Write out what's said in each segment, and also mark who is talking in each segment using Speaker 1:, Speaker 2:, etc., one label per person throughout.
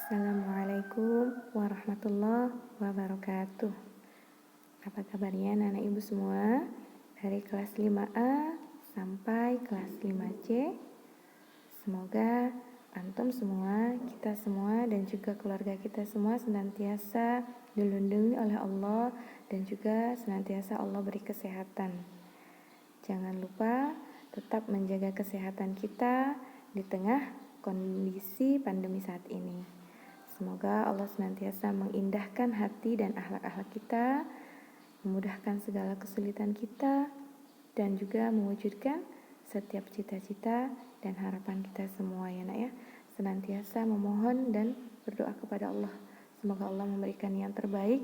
Speaker 1: Assalamualaikum warahmatullahi wabarakatuh. Apa kabarnya anak-anak ibu semua? Dari kelas 5A sampai kelas 5C. Semoga antum semua, kita semua dan juga keluarga kita semua senantiasa dilindungi oleh Allah dan juga senantiasa Allah beri kesehatan. Jangan lupa tetap menjaga kesehatan kita di tengah kondisi pandemi saat ini. Semoga Allah senantiasa mengindahkan hati dan akhlak-akhlak kita, memudahkan segala kesulitan kita, dan juga mewujudkan setiap cita-cita dan harapan kita semua ya nak ya. Senantiasa memohon dan berdoa kepada Allah. Semoga Allah memberikan yang terbaik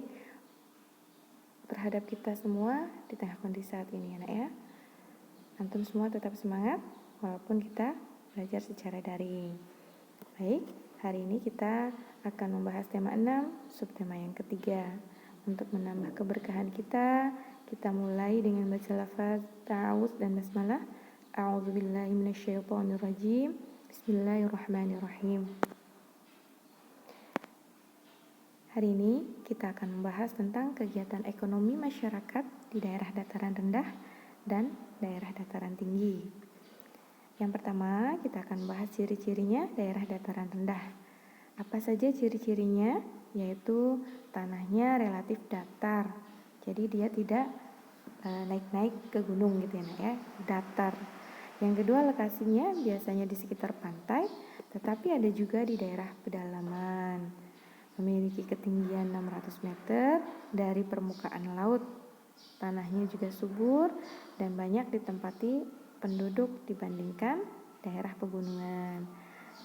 Speaker 1: terhadap kita semua di tengah kondisi saat ini ya nak ya. Antum semua tetap semangat walaupun kita belajar secara daring. Baik, hari ini kita akan membahas tema 6, subtema yang ketiga. Untuk menambah keberkahan kita mulai dengan baca lafaz ta'awudz dan basmalah. A'udzubillahi minasyaitonirrajim. Bismillahirrahmanirrahim. Hari ini kita akan membahas tentang kegiatan ekonomi masyarakat di daerah dataran rendah dan daerah dataran tinggi. Yang pertama, kita akan membahas ciri-cirinya daerah dataran rendah. Apa saja ciri-cirinya? Yaitu tanahnya relatif datar. Jadi dia tidak naik-naik ke gunung gitu ya nak ya, datar. Yang kedua, lokasinya biasanya di sekitar pantai, tetapi ada juga di daerah pedalaman. Memiliki ketinggian 600 meter dari permukaan laut. Tanahnya juga subur dan banyak ditempati penduduk dibandingkan daerah pegunungan.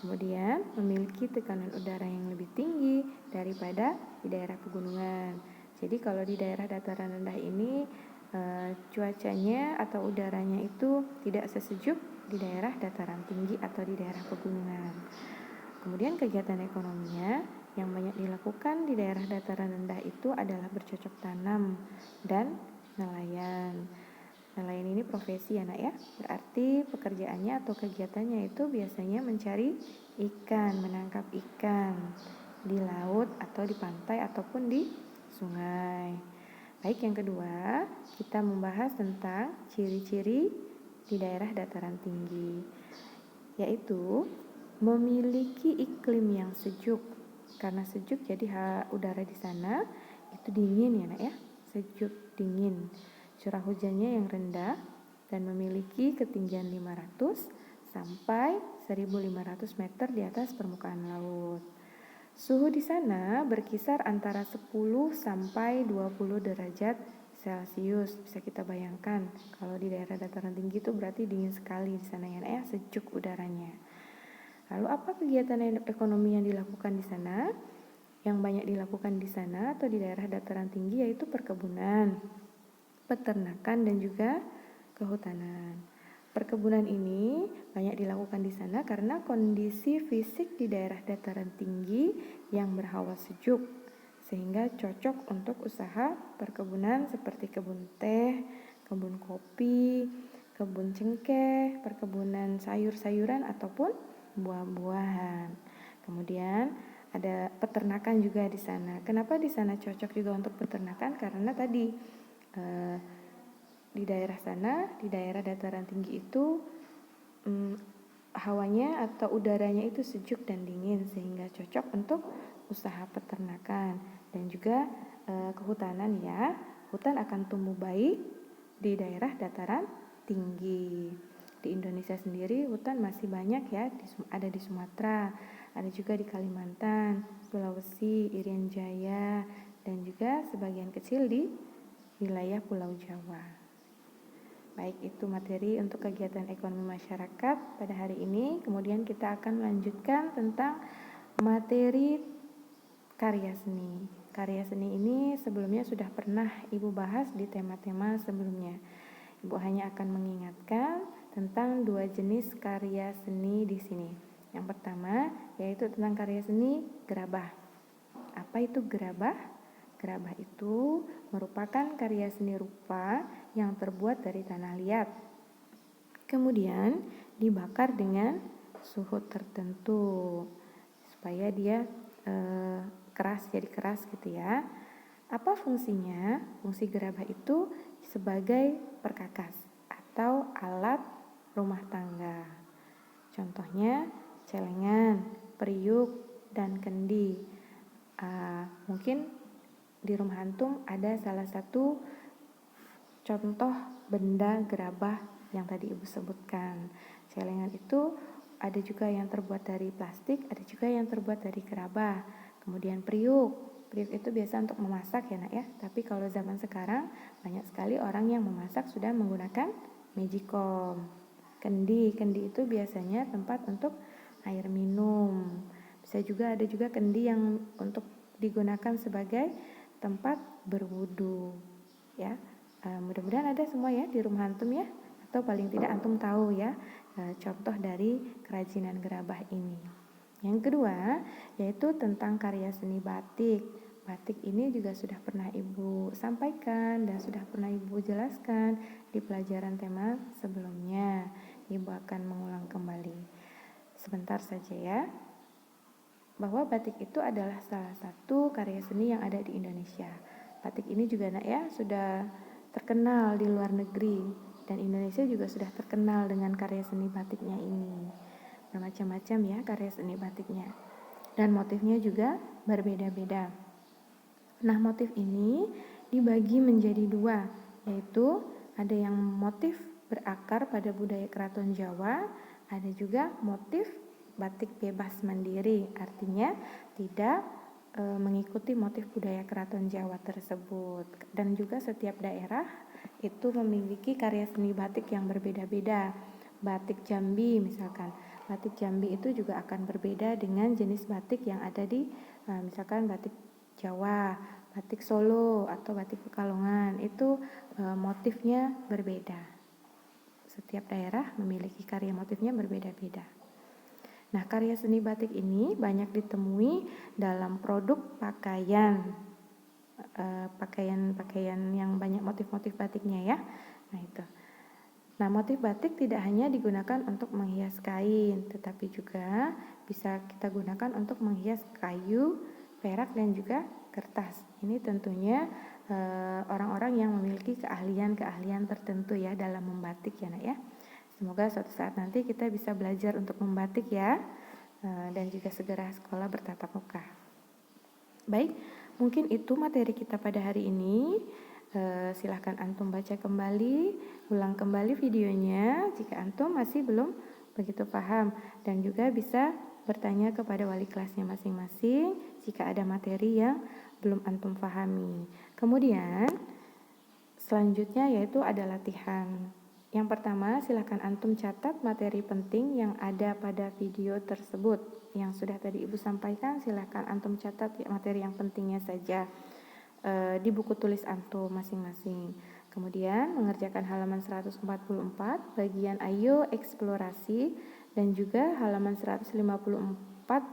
Speaker 1: Kemudian memiliki tekanan udara yang lebih tinggi daripada di daerah pegunungan. Jadi kalau di daerah dataran rendah ini cuacanya atau udaranya itu tidak sesejuk di daerah dataran tinggi atau di daerah pegunungan. Kemudian kegiatan ekonominya yang banyak dilakukan di daerah dataran rendah itu adalah bercocok tanam dan nelayan. Nelayan ini profesi ya nak ya, berarti pekerjaannya atau kegiatannya itu biasanya mencari ikan, menangkap ikan di laut atau di pantai ataupun di sungai. Baik, yang kedua kita membahas tentang ciri-ciri di daerah dataran tinggi, yaitu memiliki iklim yang sejuk. Karena sejuk jadi udara di sana itu dingin ya nak ya, sejuk dingin. Curah hujannya yang rendah dan memiliki ketinggian 500 sampai 1.500 meter di atas permukaan laut. Suhu di sana berkisar antara 10 sampai 20 derajat Celcius. Bisa kita bayangkan kalau di daerah dataran tinggi itu berarti dingin sekali di sana ya, sejuk udaranya. Lalu apa kegiatan ekonomi yang dilakukan di sana? Yang banyak dilakukan di sana atau di daerah dataran tinggi yaitu perkebunan, peternakan dan juga kehutanan. Perkebunan ini banyak dilakukan di sana karena kondisi fisik di daerah dataran tinggi yang berhawa sejuk sehingga cocok untuk usaha perkebunan seperti kebun teh, kebun kopi, kebun cengkeh, perkebunan sayur-sayuran ataupun buah-buahan. Kemudian ada peternakan juga di sana. Kenapa di sana cocok juga untuk peternakan? Karena tadi di daerah sana, di daerah dataran tinggi itu hawanya atau udaranya itu sejuk dan dingin sehingga cocok untuk usaha peternakan dan juga kehutanan ya. Hutan akan tumbuh baik di daerah dataran tinggi. Di Indonesia sendiri hutan masih banyak ya, ada di Sumatera, ada juga di Kalimantan, Sulawesi, Irian Jaya, dan juga sebagian kecil di wilayah Pulau Jawa. Baik, itu materi untuk kegiatan ekonomi masyarakat pada hari ini. Kemudian kita akan melanjutkan tentang materi karya seni. Karya seni ini sebelumnya sudah pernah Ibu bahas di tema-tema sebelumnya. Ibu hanya akan mengingatkan tentang 2 jenis karya seni di sini. Yang pertama yaitu tentang karya seni gerabah. Apa itu gerabah? Gerabah itu merupakan karya seni rupa yang terbuat dari tanah liat. Kemudian dibakar dengan suhu tertentu supaya dia keras jadi keras gitu ya. Apa fungsinya? Fungsi gerabah itu sebagai perkakas atau alat rumah tangga. Contohnya celengan, periuk, dan kendi. Mungkin di rumah antum ada salah satu contoh benda gerabah yang tadi ibu sebutkan. Celengan itu ada juga yang terbuat dari plastik, ada juga yang terbuat dari gerabah. Kemudian periuk itu biasa untuk memasak ya nak ya. Tapi kalau zaman sekarang banyak sekali orang yang memasak sudah menggunakan magicom. Kendi itu biasanya tempat untuk air minum. Ada juga kendi yang untuk digunakan sebagai tempat berwudu ya. Mudah-mudahan ada semua ya di rumah antum ya, atau paling tidak antum tahu ya contoh dari kerajinan gerabah ini. Yang kedua yaitu tentang karya seni batik. Batik ini juga sudah pernah ibu sampaikan dan sudah pernah ibu jelaskan di pelajaran tema sebelumnya. Ibu akan mengulang kembali sebentar saja ya, bahwa batik itu adalah salah satu karya seni yang ada di Indonesia. Batik ini juga nak ya sudah terkenal di luar negeri, dan Indonesia juga sudah terkenal dengan karya seni batiknya ini. Bermacam-macam ya karya seni batiknya, dan motifnya juga berbeda-beda. Nah, motif ini dibagi menjadi dua, yaitu ada yang motif berakar pada budaya keraton Jawa, ada juga motif batik bebas mandiri, artinya tidak mengikuti motif budaya keraton Jawa tersebut. Dan juga setiap daerah itu memiliki karya seni batik yang berbeda-beda. Batik Jambi misalkan, batik Jambi itu juga akan berbeda dengan jenis batik yang ada di misalkan batik Jawa, batik Solo atau batik Pekalongan, itu motifnya berbeda. Setiap daerah memiliki karya motifnya berbeda-beda. Nah, karya seni batik ini banyak ditemui dalam produk pakaian, pakaian yang banyak motif-motif batiknya ya. Nah, itu. Nah, motif batik tidak hanya digunakan untuk menghias kain, tetapi juga bisa kita gunakan untuk menghias kayu, perak, dan juga kertas. Ini tentunya orang-orang yang memiliki keahlian tertentu ya dalam membatik ya nak ya. Semoga suatu saat nanti kita bisa belajar untuk membatik ya, dan juga segera sekolah bertatap muka. Baik, mungkin itu materi kita pada hari ini. Silahkan antum baca kembali, ulang kembali videonya jika antum masih belum begitu paham, dan juga bisa bertanya kepada wali kelasnya masing-masing jika ada materi yang belum antum pahami. Kemudian selanjutnya yaitu ada latihan. Yang pertama, silakan antum catat materi penting yang ada pada video tersebut. Yang sudah tadi ibu sampaikan, silakan antum catat materi yang pentingnya saja di buku tulis antum masing-masing. Kemudian mengerjakan halaman 144 bagian ayo eksplorasi, dan juga halaman 154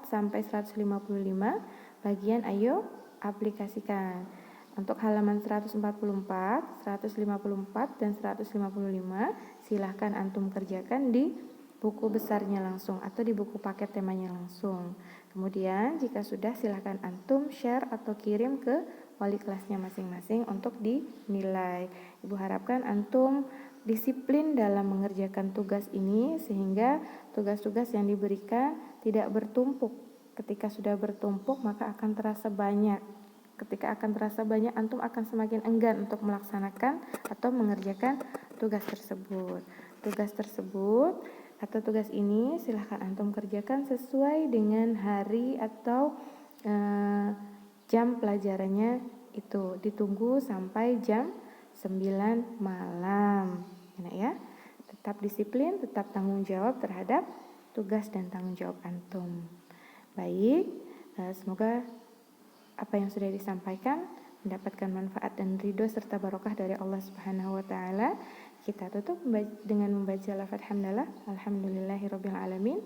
Speaker 1: sampai 155 bagian ayo aplikasikan. Untuk halaman 144, 154, dan 155 silahkan antum kerjakan di buku besarnya langsung atau di buku paket temanya langsung. Kemudian jika sudah silahkan antum share atau kirim ke wali kelasnya masing-masing untuk dinilai. Ibu harapkan antum disiplin dalam mengerjakan tugas ini sehingga tugas-tugas yang diberikan tidak bertumpuk. Ketika sudah bertumpuk maka akan terasa banyak. Ketika akan terasa banyak, antum akan semakin enggan untuk melaksanakan atau mengerjakan tugas tersebut. Tugas ini silahkan antum kerjakan sesuai dengan hari atau jam pelajarannya itu. Ditunggu sampai jam 9 malam. Enak ya? Tetap disiplin, tetap tanggung jawab terhadap tugas dan tanggung jawab antum. Baik, semoga apa yang sudah disampaikan mendapatkan manfaat dan ridho serta barokah dari Allah Subhanahu wa taala. Kita tutup dengan membaca lafaz hamdalah. Alhamdulillahirabbil alamin.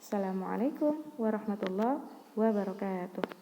Speaker 1: Assalamualaikum warahmatullahi wabarakatuh.